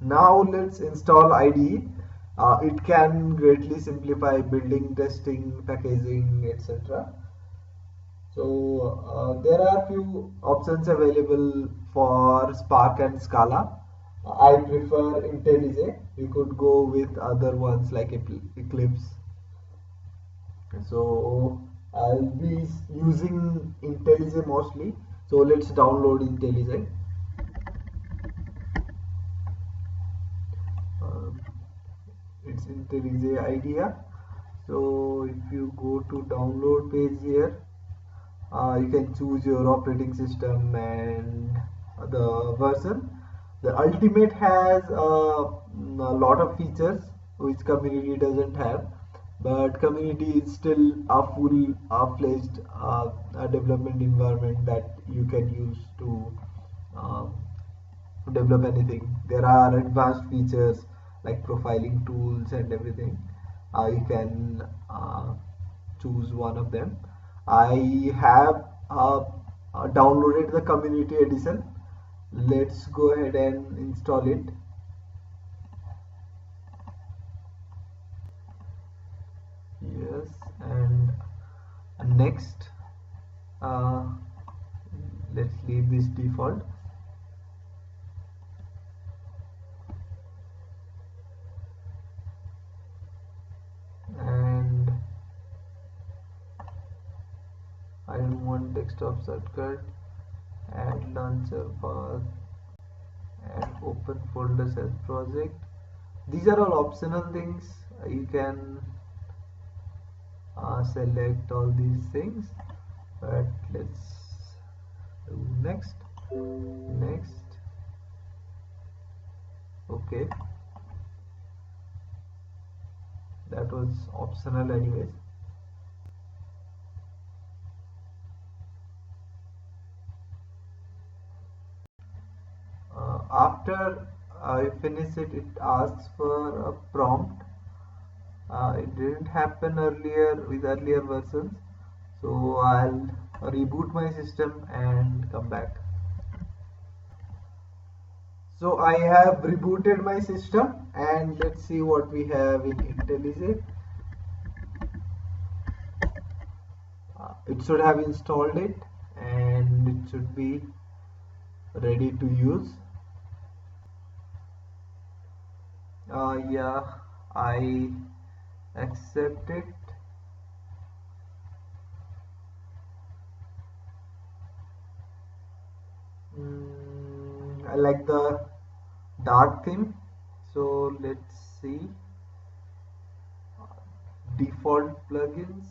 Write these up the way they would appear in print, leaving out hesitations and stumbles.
Now let's install IDE. It can greatly simplify building, testing, packaging, etc. So there are few options available for Spark and Scala. I prefer IntelliJ. You could go with other ones like Eclipse. So I'll be using IntelliJ mostly. So let's download IntelliJ. Um, it's IntelliJ IDEA. So if you go to download page here, you can choose your operating system and the version. The Ultimate has a lot of features which Community doesn't have, but Community is still a full fledged development environment that you can use um, to develop anything. There are advanced features like profiling tools and everything. You can choose one of them. I have downloaded the community edition. Let's go ahead and install it. Yes, and next, uh, let's leave this default. And I don't want desktop shortcut. Add launcher path and open folders as project. These are all optional things. You can select all these things, but let's do next. Next. Okay, that was optional anyways. After I finish it, it asks for a prompt. It didn't happen earlier with earlier versions, so I'll reboot my system and come back. So I have rebooted my system and let's see what we have in IntelliJ. It should have installed it and it should be ready to use. Yeah, I accept it. I like the dark theme, so let's see. Default plugins.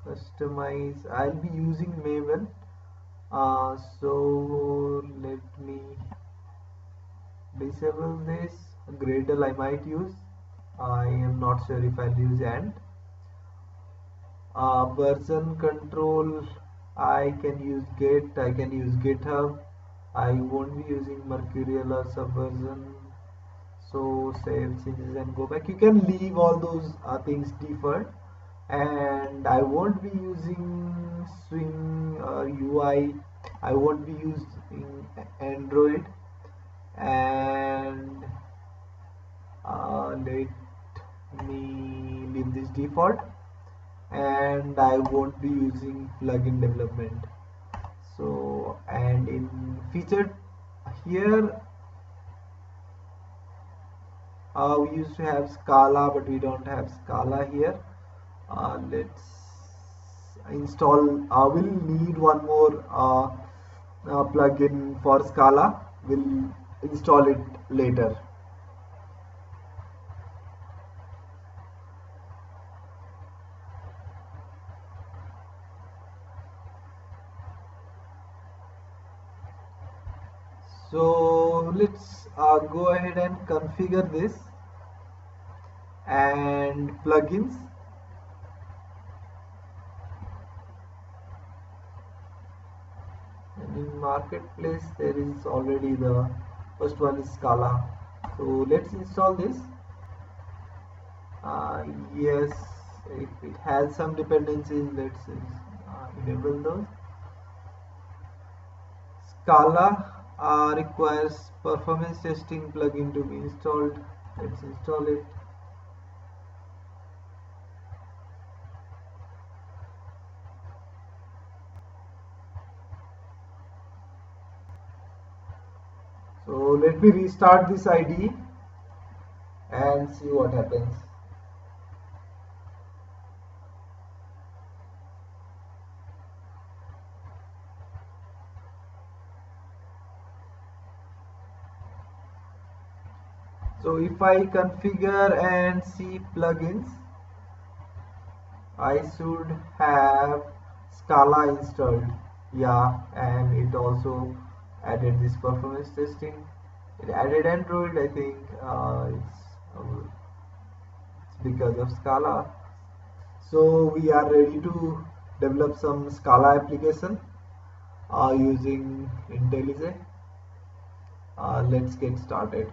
Customize. I'll be using Maven, so let me disable this. Gradle I might use. I am not sure if I'll use Ant. Version control, I can use Git, I can use GitHub. I won't be using Mercurial or Subversion. So save changes and go back. You can leave all those things default. And I won't be using Swing UI. I won't be using Android. And let me leave this default. And I won't be using plugin development. So, and in featured here, we used to have Scala, but we don't have Scala here. Let's install. We'll need one more plugin for Scala. We'll install it later. So let's go ahead and configure this and plugins. And in marketplace there is already the first one is Scala. So let's install this. Yes, if it has some dependencies, let's enable those. Scala requires performance testing plugin to be installed. Let's install it. So let me restart this IDE and see what happens. So if I configure and see plugins, I should have Scala installed. Yeah, and it also added this performance testing. It added Android. I think it's because of Scala. So we are ready to develop some Scala application using IntelliJ. Let's get started.